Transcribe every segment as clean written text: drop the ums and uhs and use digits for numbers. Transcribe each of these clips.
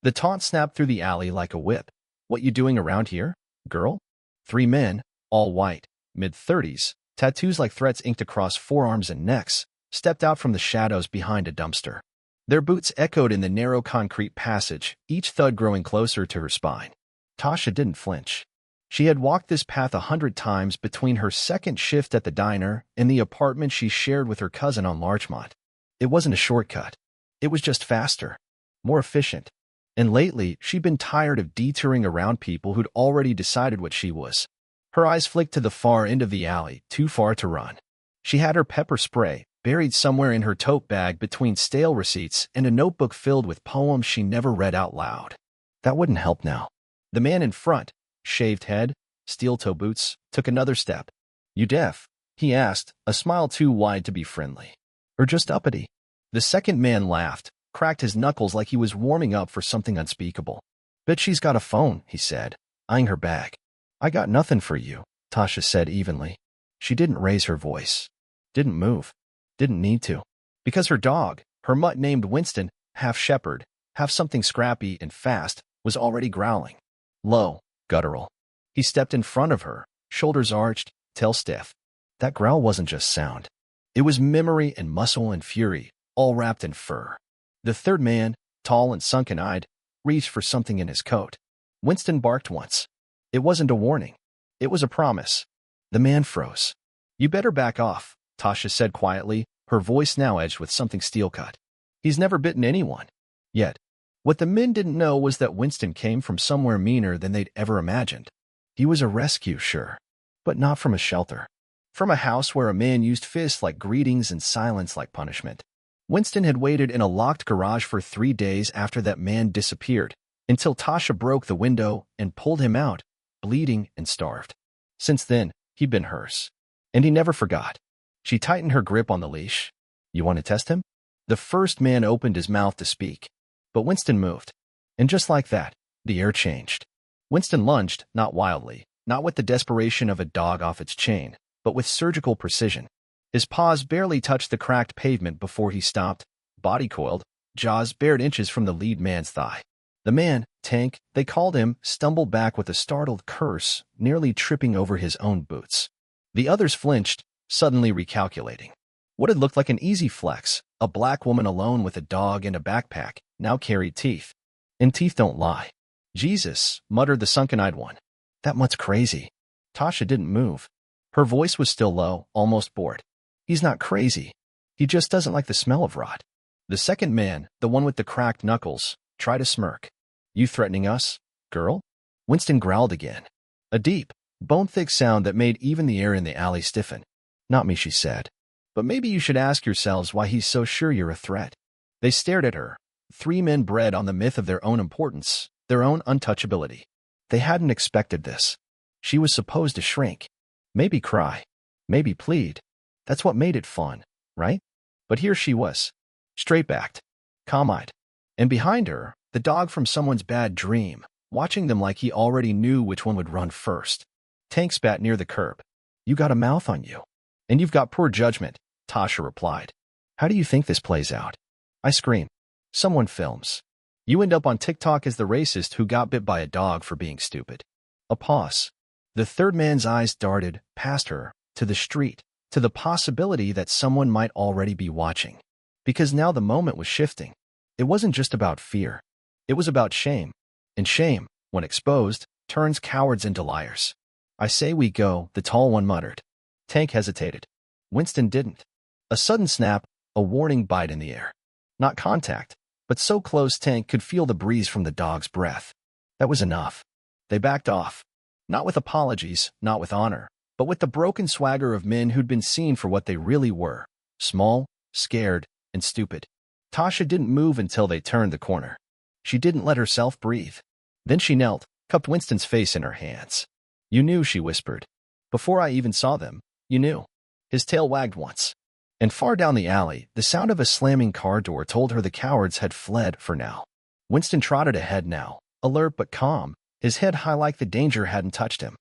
The taunt snapped through the alley like a whip. "What you doing around here, girl?" Three men, all white, mid-30s, tattoos like threats inked across forearms and necks, stepped out from the shadows behind a dumpster. Their boots echoed in the narrow concrete passage, each thud growing closer to her spine. Tasha didn't flinch. She had walked this path 100 times between her second shift at the diner and the apartment she shared with her cousin on Larchmont. It wasn't a shortcut. It was just faster, more efficient. And lately, she'd been tired of detouring around people who'd already decided what she was. Her eyes flicked to the far end of the alley, too far to run. She had her pepper spray buried somewhere in her tote bag between stale receipts and a notebook filled with poems she never read out loud. That wouldn't help now. The man in front, shaved head, steel-toe boots, took another step. "You deaf?" he asked, a smile too wide to be friendly. "Or just uppity?" The second man laughed, cracked his knuckles like he was warming up for something unspeakable. "Bet she's got a phone," he said, eyeing her bag. "I got nothing for you," Tasha said evenly. She didn't raise her voice. Didn't move. Didn't need to. Because her dog, her mutt named Winston, half shepherd, half something scrappy and fast, was already growling. Low, guttural. He stepped in front of her, shoulders arched, tail stiff. That growl wasn't just sound. It was memory and muscle and fury, all wrapped in fur. The third man, tall and sunken-eyed, reached for something in his coat. Winston barked once. It wasn't a warning. It was a promise. The man froze. "You better back off," Tasha said quietly, her voice now edged with something steel-cut. "He's never bitten anyone. Yet." What the men didn't know was that Winston came from somewhere meaner than they'd ever imagined. He was a rescue, sure, but not from a shelter. From a house where a man used fists like greetings and silence like punishment. Winston had waited in a locked garage for 3 days after that man disappeared, until Tasha broke the window and pulled him out, bleeding and starved. Since then, he'd been hers. And he never forgot. She tightened her grip on the leash. "You want to test him?" The first man opened his mouth to speak. But Winston moved. And just like that, the air changed. Winston lunged, not wildly, not with the desperation of a dog off its chain, but with surgical precision. His paws barely touched the cracked pavement before he stopped, body coiled, jaws bared inches from the lead man's thigh. The man, Tank, they called him, stumbled back with a startled curse, nearly tripping over his own boots. The others flinched, suddenly recalculating. What had looked like an easy flex, a black woman alone with a dog and a backpack, now carried teeth. And teeth don't lie. "Jesus," muttered the sunken-eyed one. "That mutt's crazy." Tasha didn't move. Her voice was still low, almost bored. "He's not crazy. He just doesn't like the smell of rot." The second man, the one with the cracked knuckles, tried to smirk. "You threatening us, girl?" Winston growled again. A deep, bone-thick sound that made even the air in the alley stiffen. "Not me," she said. "But maybe you should ask yourselves why he's so sure you're a threat." They stared at her, 3 men bred on the myth of their own importance, their own untouchability. They hadn't expected this. She was supposed to shrink. Maybe cry. Maybe plead. That's what made it fun, right? But here she was, straight-backed, calm-eyed. And behind her, the dog from someone's bad dream, watching them like he already knew which one would run first. Tank spat near the curb. "You got a mouth on you. And you've got poor judgment," Tasha replied. "How do you think this plays out?" I scream. Someone films. You end up on TikTok as the racist who got bit by a dog for being stupid. A pause. The third man's eyes darted past her, to the street, to the possibility that someone might already be watching. Because now the moment was shifting. It wasn't just about fear. It was about shame. And shame, when exposed, turns cowards into liars. "I say we go," the tall one muttered. Tank hesitated. Winston didn't. A sudden snap, a warning bite in the air. Not contact, but so close Tank could feel the breeze from the dog's breath. That was enough. They backed off. Not with apologies, not with honor, but with the broken swagger of men who'd been seen for what they really were. Small, scared, and stupid. Tasha didn't move until they turned the corner. She didn't let herself breathe. Then she knelt, cupped Winston's face in her hands. "You knew," she whispered. "Before I even saw them, you knew." His tail wagged once. And far down the alley, the sound of a slamming car door told her the cowards had fled for now. Winston trotted ahead now, alert but calm, his head high like the danger hadn't touched him.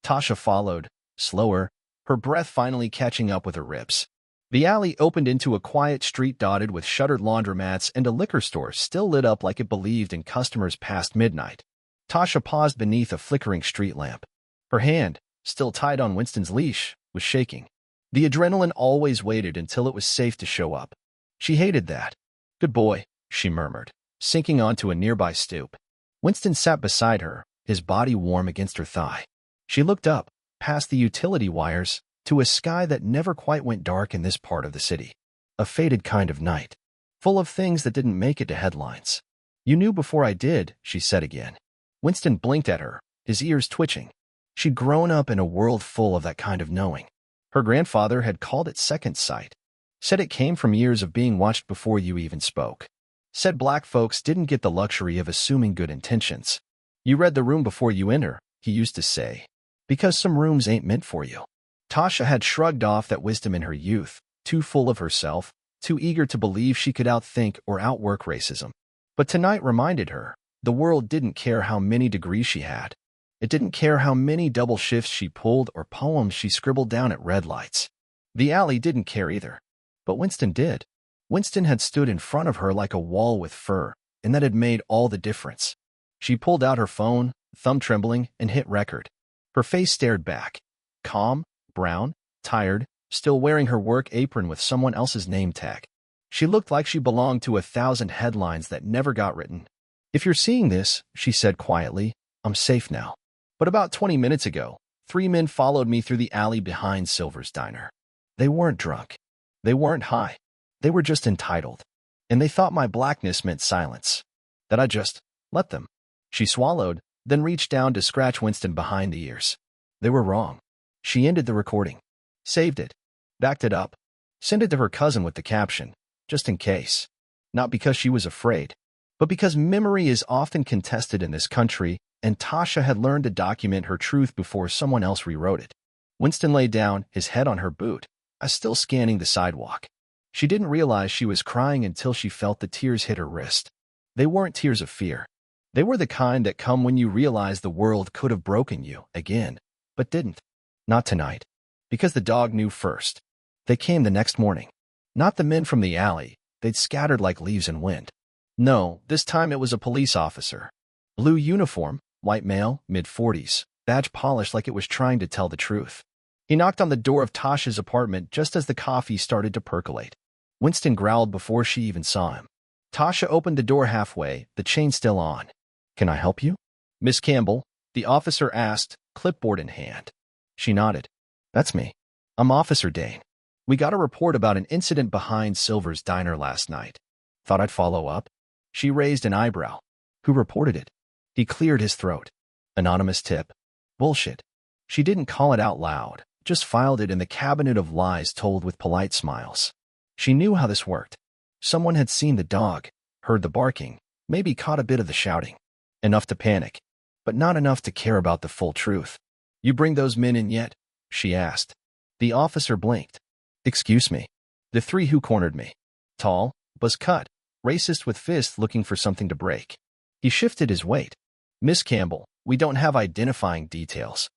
Tasha followed, slower, her breath finally catching up with her ribs. The alley opened into a quiet street dotted with shuttered laundromats and a liquor store still lit up like it believed in customers past midnight. Tasha paused beneath a flickering street lamp. Her hand, still tied on Winston's leash, was shaking. The adrenaline always waited until it was safe to show up. She hated that. "Good boy," she murmured, sinking onto a nearby stoop. Winston sat beside her, his body warm against her thigh. She looked up, past the utility wires, to a sky that never quite went dark in this part of the city. A faded kind of night, full of things that didn't make it to headlines. "You knew before I did," she said again. Winston blinked at her, his ears twitching. She'd grown up in a world full of that kind of knowing. Her grandfather had called it second sight. Said it came from years of being watched before you even spoke. Said black folks didn't get the luxury of assuming good intentions. "You read the room before you enter," he used to say. "Because some rooms ain't meant for you." Tasha had shrugged off that wisdom in her youth, too full of herself, too eager to believe she could outthink or outwork racism. But tonight reminded her, the world didn't care how many degrees she had. It didn't care how many double shifts she pulled or poems she scribbled down at red lights. The alley didn't care either. But Winston did. Winston had stood in front of her like a wall with fur, and that had made all the difference. She pulled out her phone, thumb trembling, and hit record. Her face stared back. Calm, brown, tired, still wearing her work apron with someone else's name tag. She looked like she belonged to 1,000 headlines that never got written. "If you're seeing this," she said quietly, "I'm safe now. But about 20 minutes ago, 3 men followed me through the alley behind Silver's diner. They weren't drunk. They weren't high. They were just entitled. And they thought my blackness meant silence. That I just let them." She swallowed, then reached down to scratch Winston behind the ears. They were wrong. She ended the recording. Saved it. Backed it up. Sent it to her cousin with the caption, "Just in case." Not because she was afraid, but because memory is often contested in this country, and Tasha had learned to document her truth before someone else rewrote it. Winston lay down, his head on her boot, still scanning the sidewalk. She didn't realize she was crying until she felt the tears hit her wrist. They weren't tears of fear. They were the kind that come when you realize the world could have broken you again, but didn't. Not tonight. Because the dog knew first. They came the next morning. Not the men from the alley. They'd scattered like leaves in wind. No, this time it was a police officer. Blue uniform, white male, mid-40s, badge polished like it was trying to tell the truth. He knocked on the door of Tasha's apartment just as the coffee started to percolate. Winston growled before she even saw him. Tasha opened the door halfway, the chain still on. "Can I help you?" "Miss Campbell," the officer asked, clipboard in hand. She nodded. "That's me. I'm Officer Dane. We got a report about an incident behind Silver's diner last night. Thought I'd follow up." She raised an eyebrow. "Who reported it?" He cleared his throat. "Anonymous tip." "Bullshit." She didn't call it out loud, just filed it in the cabinet of lies told with polite smiles. She knew how this worked. Someone had seen the dog, heard the barking, maybe caught a bit of the shouting. Enough to panic, but not enough to care about the full truth. "You bring those men in yet?" she asked. The officer blinked. "Excuse me." "The 3 who cornered me. Tall, buzz-cut, racist with fists looking for something to break." He shifted his weight. "Miss Campbell, we don't have identifying details."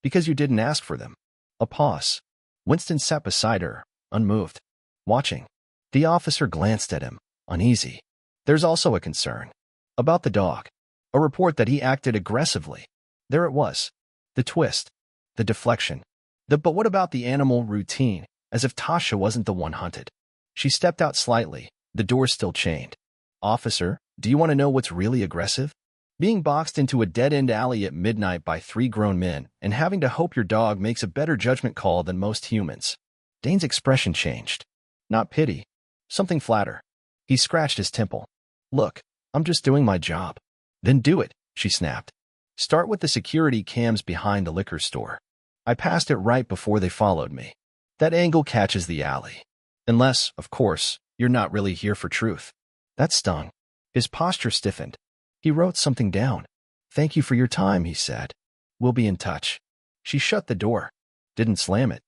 "Because you didn't ask for them." A pause. Winston sat beside her, unmoved, watching. The officer glanced at him, uneasy. "There's also a concern. About the dog. A report that he acted aggressively." There it was. The twist. The deflection. But what about the animal routine, as if Tasha wasn't the one hunted? She stepped out slightly, the door still chained. "Officer, do you want to know what's really aggressive? Being boxed into a dead-end alley at midnight by 3 grown men and having to hope your dog makes a better judgment call than most humans." Dane's expression changed. Not pity. Something flatter. He scratched his temple. "Look, I'm just doing my job." "Then do it," she snapped. "Start with the security cams behind the liquor store. I passed it right before they followed me. That angle catches the alley. Unless, of course, you're not really here for truth." That stung. His posture stiffened. He wrote something down. "Thank you for your time," he said. "We'll be in touch." She shut the door. Didn't slam it.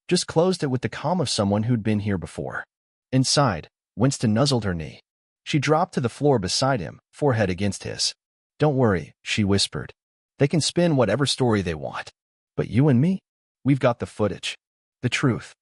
Just closed it with the calm of someone who'd been here before. Inside, Winston nuzzled her knee. She dropped to the floor beside him, forehead against his. "Don't worry," she whispered. "They can spin whatever story they want. But you and me? We've got the footage. The truth.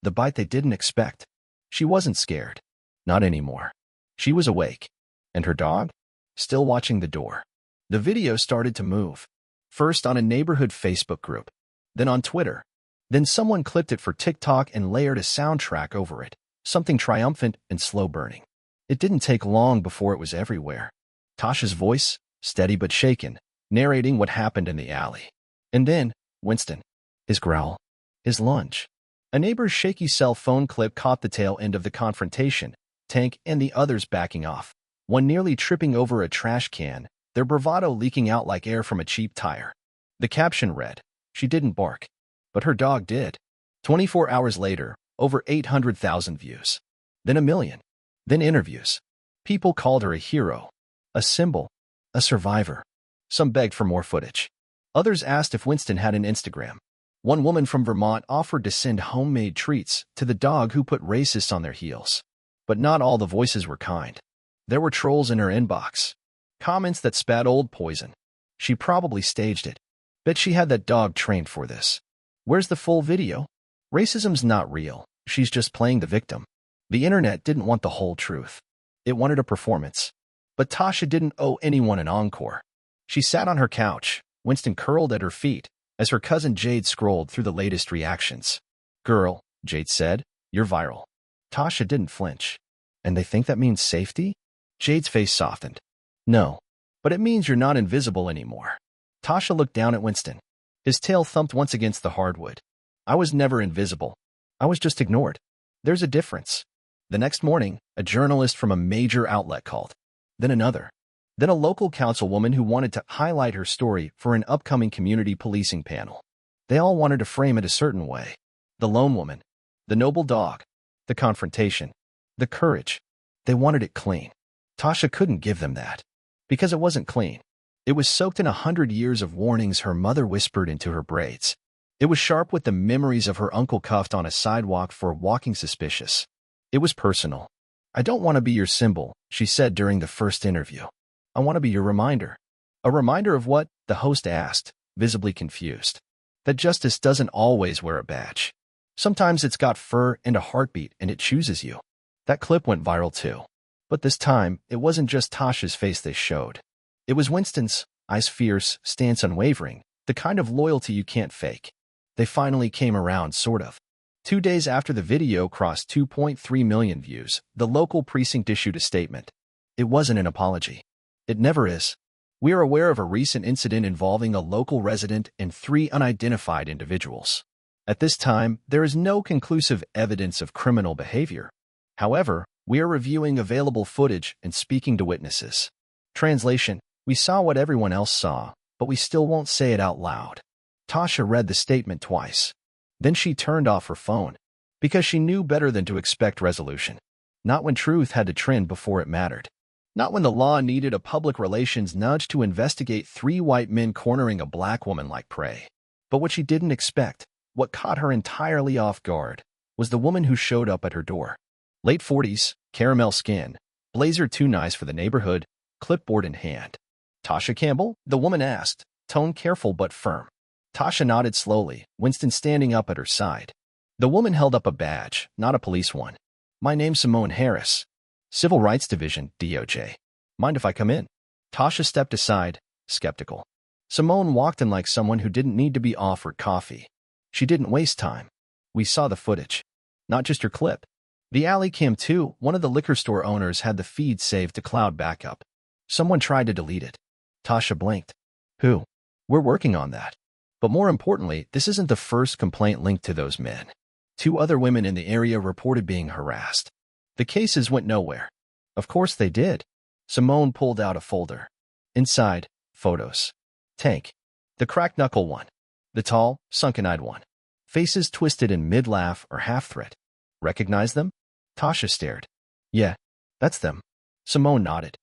the bite they didn't expect. She wasn't scared. Not anymore. She was awake. And her dog? Still watching the door. The video started to move. First on a neighborhood Facebook group. Then on Twitter. Then someone clipped it for TikTok and layered a soundtrack over it. Something triumphant and slow-burning. It didn't take long before it was everywhere. Tasha's voice, steady but shaken, narrating what happened in the alley. And then, Winston. His growl. His lunge. A neighbor's shaky cell phone clip caught the tail end of the confrontation, Tank and the others backing off, one nearly tripping over a trash can, their bravado leaking out like air from a cheap tire. The caption read, "She didn't bark, but her dog did." 24 hours later, over 800,000 views. Then 1 million. Then interviews. People called her a hero, a symbol, a survivor. Some begged for more footage. Others asked if Winston had an Instagram. One woman from Vermont offered to send homemade treats to the dog who put racists on their heels. But not all the voices were kind. There were trolls in her inbox. Comments that spat old poison. She probably staged it. Bet she had that dog trained for this. Where's the full video? Racism's not real. She's just playing the victim. The internet didn't want the whole truth. It wanted a performance. But Tasha didn't owe anyone an encore. She sat on her couch, Winston curled at her feet, as her cousin Jade scrolled through the latest reactions. "Girl," Jade said, "you're viral." Tasha didn't flinch. "And they think that means safety?" Jade's face softened. "No, but it means you're not invisible anymore." Tasha looked down at Winston. His tail thumped once against the hardwood. "I was never invisible. I was just ignored. There's a difference." The next morning, a journalist from a major outlet called. Then another. Then a local councilwoman who wanted to highlight her story for an upcoming community policing panel. They all wanted to frame it a certain way. The lone woman. The noble dog. The confrontation. The courage. They wanted it clean. Tasha couldn't give them that. Because it wasn't clean. It was soaked in 100 years of warnings her mother whispered into her braids. It was sharp with the memories of her uncle cuffed on a sidewalk for walking suspicious. It was personal. "I don't want to be your symbol," she said during the first interview. "I want to be your reminder." A reminder of what? The host asked, visibly confused. That justice doesn't always wear a badge. Sometimes it's got fur and a heartbeat and it chooses you. That clip went viral too. But this time, it wasn't just Tasha's face they showed. It was Winston's, eyes fierce, stance unwavering, the kind of loyalty you can't fake. They finally came around, sort of. 2 days after the video crossed 2.3 million views, the local precinct issued a statement. It wasn't an apology. It never is. "We are aware of a recent incident involving a local resident and 3 unidentified individuals. At this time, there is no conclusive evidence of criminal behavior. However, we are reviewing available footage and speaking to witnesses." Translation: we saw what everyone else saw, but we still won't say it out loud. Tasha read the statement twice. Then she turned off her phone. Because she knew better than to expect resolution. Not when truth had to trend before it mattered. Not when the law needed a public relations nudge to investigate 3 white men cornering a black woman like prey. But what she didn't expect, what caught her entirely off guard, was the woman who showed up at her door. Late 40s, caramel skin, blazer too nice for the neighborhood, clipboard in hand. "Tasha Campbell?" the woman asked, tone careful but firm. Tasha nodded slowly, Winston standing up at her side. The woman held up a badge, not a police one. "My name's Simone Harris. Civil Rights Division, DOJ. Mind if I come in?" Tasha stepped aside, skeptical. Simone walked in like someone who didn't need to be offered coffee. She didn't waste time. "We saw the footage. Not just your clip. The alley cam too. One of the liquor store owners had the feed saved to cloud backup. Someone tried to delete it." Tasha blinked. "Who?" "We're working on that. But more importantly, this isn't the first complaint linked to those men. 2 other women in the area reported being harassed. The cases went nowhere." "Of course they did." Simone pulled out a folder. Inside, photos. Tank. The cracked knuckle one. The tall, sunken-eyed one. Faces twisted in mid-laugh or half-threat. "Recognize them?" Tasha stared. "Yeah, that's them." Simone nodded.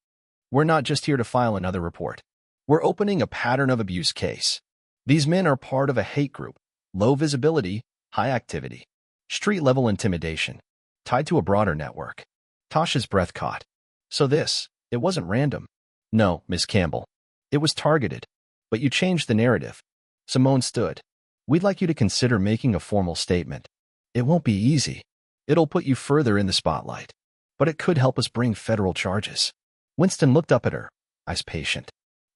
"We're not just here to file another report. We're opening a pattern of abuse case. These men are part of a hate group, low visibility, high activity, street-level intimidation, tied to a broader network." Tasha's breath caught. "So it wasn't random." "No, Miss Campbell. It was targeted. But you changed the narrative." Simone stood. "We'd like you to consider making a formal statement." It won't be easy. It'll put you further in the spotlight. But it could help us bring federal charges. Winston looked up at her, eyes patient.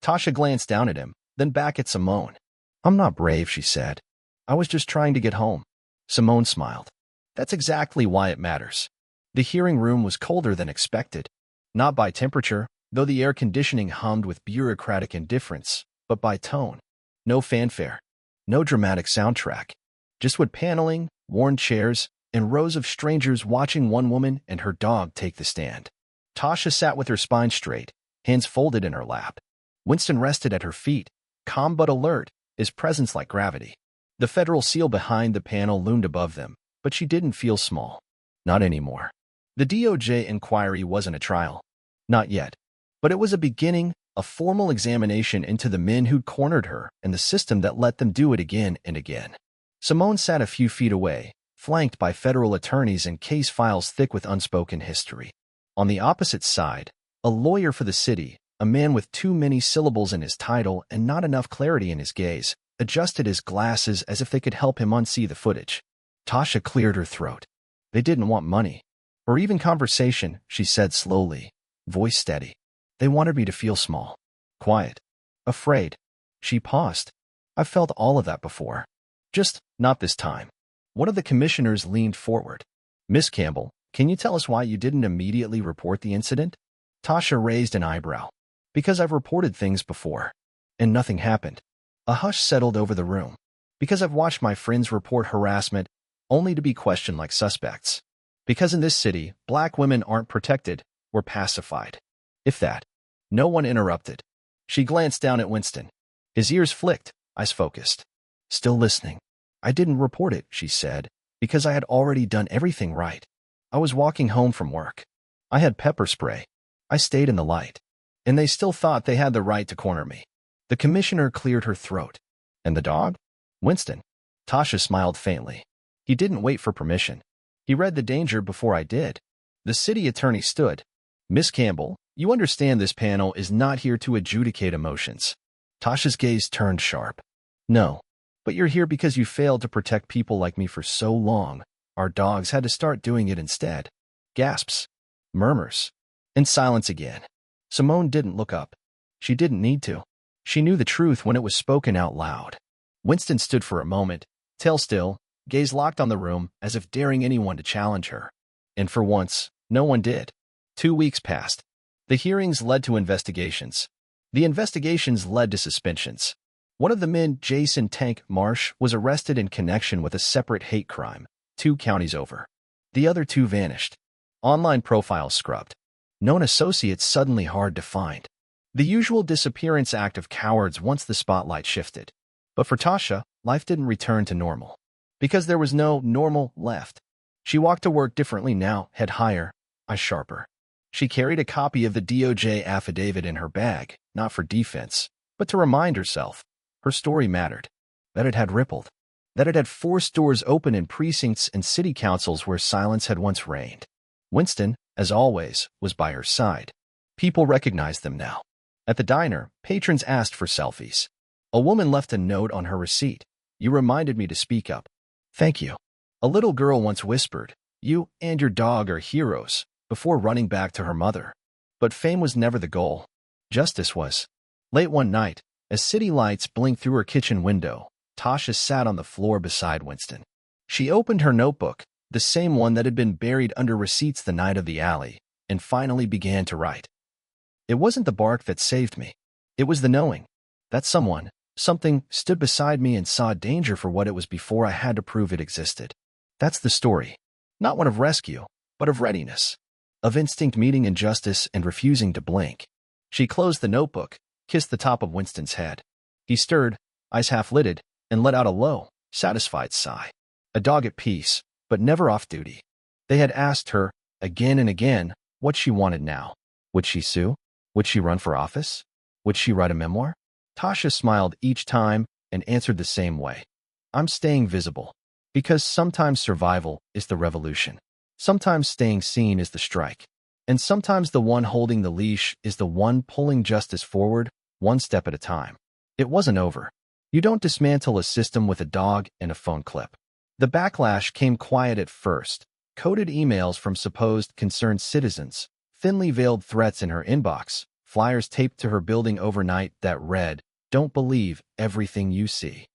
Tasha glanced down at him, then back at Simone. I'm not brave, she said. I was just trying to get home. Simone smiled. That's exactly why it matters. The hearing room was colder than expected. Not by temperature, though the air conditioning hummed with bureaucratic indifference, but by tone. No fanfare. No dramatic soundtrack. Just wood paneling, worn chairs, and rows of strangers watching one woman and her dog take the stand. Tasha sat with her spine straight, hands folded in her lap. Winston rested at her feet, calm but alert, his presence like gravity. The federal seal behind the panel loomed above them, but she didn't feel small. Not anymore. The DOJ inquiry wasn't a trial. Not yet. But it was a beginning, a formal examination into the men who'd cornered her and the system that let them do it again and again. Simone sat a few feet away, flanked by federal attorneys and case files thick with unspoken history. On the opposite side, a lawyer for the city, a man with too many syllables in his title and not enough clarity in his gaze, adjusted his glasses as if they could help him unsee the footage. Tasha cleared her throat. They didn't want money, or even conversation, she said slowly, voice steady. They wanted me to feel small, quiet, afraid. She paused. I've felt all of that before. Just not this time. One of the commissioners leaned forward. Miss Campbell, can you tell us why you didn't immediately report the incident? Tasha raised an eyebrow. Because I've reported things before, and nothing happened. A hush settled over the room. Because I've watched my friends report harassment, only to be questioned like suspects. Because in this city, black women aren't protected, we're pacified. If that. No one interrupted. She glanced down at Winston. His ears flicked, eyes focused. Still listening. I didn't report it, she said, because I had already done everything right. I was walking home from work. I had pepper spray. I stayed in the light. And they still thought they had the right to corner me. The commissioner cleared her throat. And the dog? Winston. Tasha smiled faintly. He didn't wait for permission. He read the danger before I did. The city attorney stood. Miss Campbell, you understand this panel is not here to adjudicate emotions. Tasha's gaze turned sharp. No, but you're here because you failed to protect people like me for so long. Our dogs had to start doing it instead. Gasps. Murmurs. And silence again. Simone didn't look up. She didn't need to. She knew the truth when it was spoken out loud. Winston stood for a moment, tail still, gaze locked on the room as if daring anyone to challenge her. And for once, no one did. 2 weeks passed. The hearings led to investigations. The investigations led to suspensions. One of the men, Jason Tank Marsh, was arrested in connection with a separate hate crime, 2 counties over. The other 2 vanished. Online profiles scrubbed. Known associates suddenly hard to find. The usual disappearance act of cowards once the spotlight shifted. But for Tasha, life didn't return to normal. Because there was no normal left. She walked to work differently now, head higher, eyes sharper. She carried a copy of the DOJ affidavit in her bag, not for defense, but to remind herself. Her story mattered. That it had rippled. That it had forced doors open in precincts and city councils where silence had once reigned. Winston, as always, was by her side. People recognized them now. At the diner, patrons asked for selfies. A woman left a note on her receipt. You reminded me to speak up. Thank you. A little girl once whispered, you and your dog are heroes, before running back to her mother. But fame was never the goal. Justice was. Late one night, as city lights blinked through her kitchen window, Tasha sat on the floor beside Winston. She opened her notebook, the same one that had been buried under receipts the night of the alley, and finally began to write. It wasn't the bark that saved me. It was the knowing that someone, something, stood beside me and saw danger for what it was before I had to prove it existed. That's the story. Not one of rescue, but of readiness. Of instinct meeting injustice and refusing to blink. She closed the notebook, kissed the top of Winston's head. He stirred, eyes half-lidded, and let out a low, satisfied sigh. A dog at peace, but never off duty. They had asked her, again and again, what she wanted now. Would she sue? Would she run for office? Would she write a memoir? Tasha smiled each time and answered the same way. I'm staying visible. Because sometimes survival is the revolution. Sometimes staying seen is the strike. And sometimes the one holding the leash is the one pulling justice forward, one step at a time. It wasn't over. You don't dismantle a system with a dog and a phone clip. The backlash came quiet at first. Coded emails from supposed concerned citizens, thinly veiled threats in her inbox, flyers taped to her building overnight that read, "Don't believe everything you see."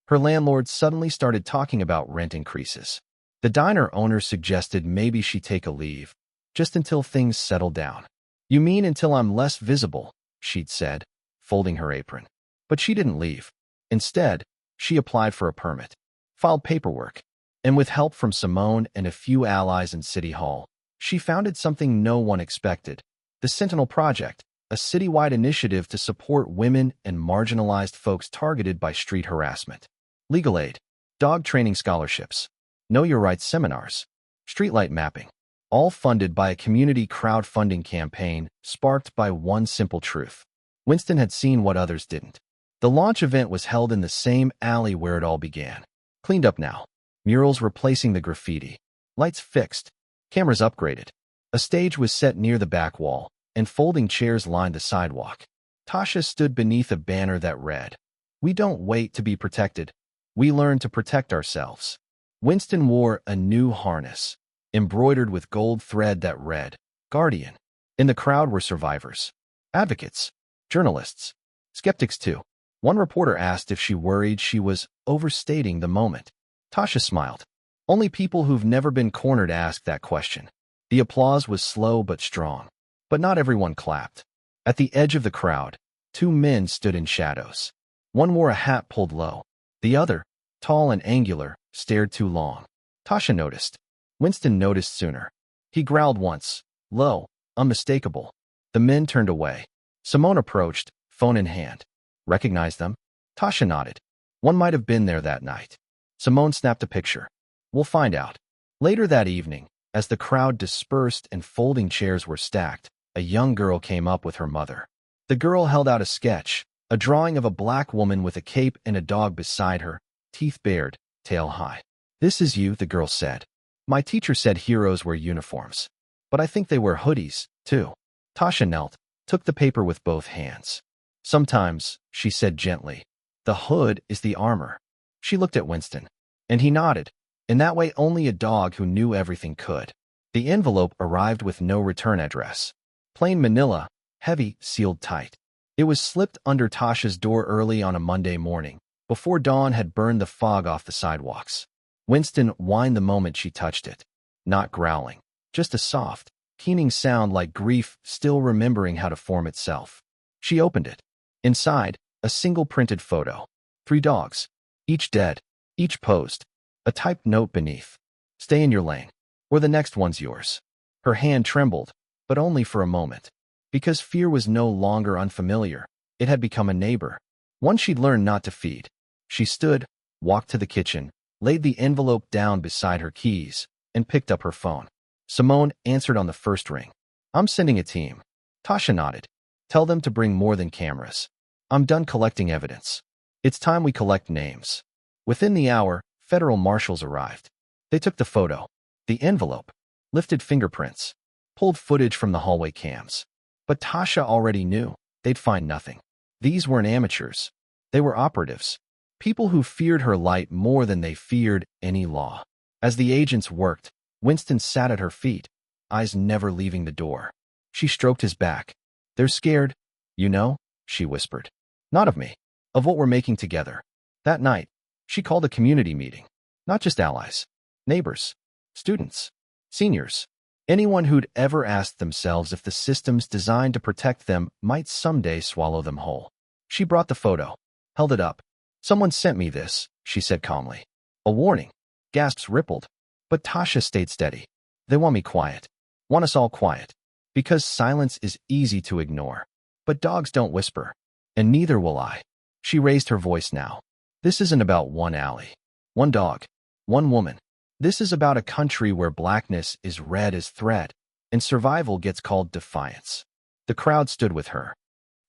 Her landlord suddenly started talking about rent increases. The diner owner suggested maybe she take a leave, just until things settle down. "You mean until I'm less visible," she'd said, folding her apron. But she didn't leave. Instead, she applied for a permit, filed paperwork, and with help from Simone and a few allies in City Hall, she founded something no one expected, the Sentinel Project, a citywide initiative to support women and marginalized folks targeted by street harassment. Legal aid, dog training scholarships, know your rights seminars, streetlight mapping, all funded by a community crowdfunding campaign sparked by one simple truth. Winston had seen what others didn't. The launch event was held in the same alley where it all began. Cleaned up now. Murals replacing the graffiti. Lights fixed. Cameras upgraded. A stage was set near the back wall, and folding chairs lined the sidewalk. Tasha stood beneath a banner that read, "We don't wait to be protected. We learn to protect ourselves." Winston wore a new harness, embroidered with gold thread that read, "Guardian." In the crowd were survivors, advocates, journalists, skeptics too. One reporter asked if she worried she was overstating the moment. Tasha smiled. Only people who've never been cornered ask that question. The applause was slow but strong. But not everyone clapped. At the edge of the crowd, two men stood in shadows. One wore a hat pulled low. The other, tall and angular, stared too long. Tasha noticed. Winston noticed sooner. He growled once, low, unmistakable. The men turned away. Simone approached, phone in hand. "Recognize them?" Tasha nodded. One might have been there that night. Simone snapped a picture. "We'll find out." Later that evening, as the crowd dispersed and folding chairs were stacked, a young girl came up with her mother. The girl held out a sketch, a drawing of a black woman with a cape and a dog beside her, teeth bared, tail high. "This is you," the girl said. "My teacher said heroes wear uniforms. But I think they wear hoodies, too." Tasha knelt, took the paper with both hands. "Sometimes," she said gently, "the hood is the armor." She looked at Winston, and he nodded. In that way only a dog who knew everything could. The envelope arrived with no return address. Plain manila, heavy, sealed tight. It was slipped under Tasha's door early on a Monday morning, before dawn had burned the fog off the sidewalks. Winston whined the moment she touched it. Not growling, just a soft, keening sound like grief still remembering how to form itself. She opened it. Inside, a single printed photo. 3 dogs, each dead, each posed. A typed note beneath. "Stay in your lane, or the next one's yours." Her hand trembled, but only for a moment. Because fear was no longer unfamiliar. It had become a neighbor. One she'd learned not to feed. She stood, walked to the kitchen, laid the envelope down beside her keys, and picked up her phone. Simone answered on the first ring. "I'm sending a team." Tasha nodded. "Tell them to bring more than cameras. I'm done collecting evidence. It's time we collect names." Within the hour, federal marshals arrived. They took the photo, the envelope, lifted fingerprints, pulled footage from the hallway cams. But Tasha already knew they'd find nothing. These weren't amateurs. They were operatives. People who feared her light more than they feared any law. As the agents worked, Winston sat at her feet, eyes never leaving the door. She stroked his back. "They're scared, you know," she whispered. "Not of me, of what we're making together." That night, she called a community meeting. Not just allies, neighbors, students, seniors, anyone who'd ever asked themselves if the systems designed to protect them might someday swallow them whole. She brought the photo, held it up. "Someone sent me this," she said calmly. "A warning." Gasps rippled. But Tasha stayed steady. "They want me quiet. Want us all quiet. Because silence is easy to ignore. But dogs don't whisper. And neither will I." She raised her voice now. "This isn't about one alley, one dog, one woman. This is about a country where blackness is red as thread, and survival gets called defiance." The crowd stood with her.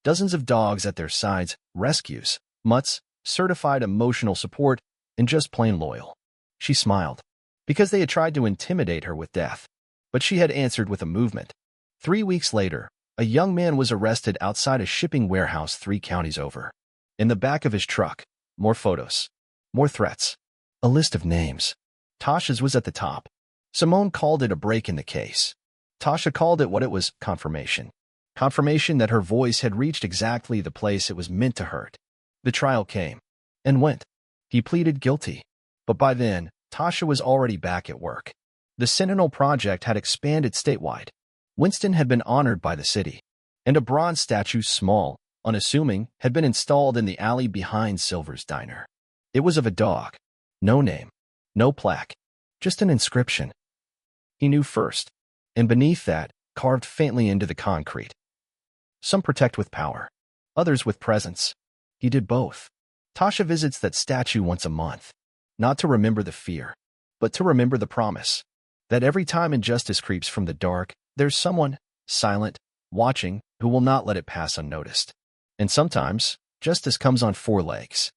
Dozens of dogs at their sides, rescues, mutts, certified emotional support, and just plain loyal. She smiled, because they had tried to intimidate her with death. But she had answered with a movement. 3 weeks later, a young man was arrested outside a shipping warehouse 3 counties over. In the back of his truck, more photos, more threats, a list of names. Tasha's was at the top. Simone called it a break in the case. Tasha called it what it was, confirmation. Confirmation that her voice had reached exactly the place it was meant to hurt. The trial came and went. He pleaded guilty. But by then, Tasha was already back at work. The Sentinel project had expanded statewide. Winston had been honored by the city, and a bronze statue, small, unassuming, had been installed in the alley behind Silver's diner. It was of a dog. No name, no plaque, just an inscription. He knew first, and beneath that, carved faintly into the concrete. Some protect with power, others with presence. He did both. Tasha visits that statue once a month, not to remember the fear, but to remember the promise that every time injustice creeps from the dark, there's someone, silent, watching, who will not let it pass unnoticed. And sometimes, justice comes on four legs.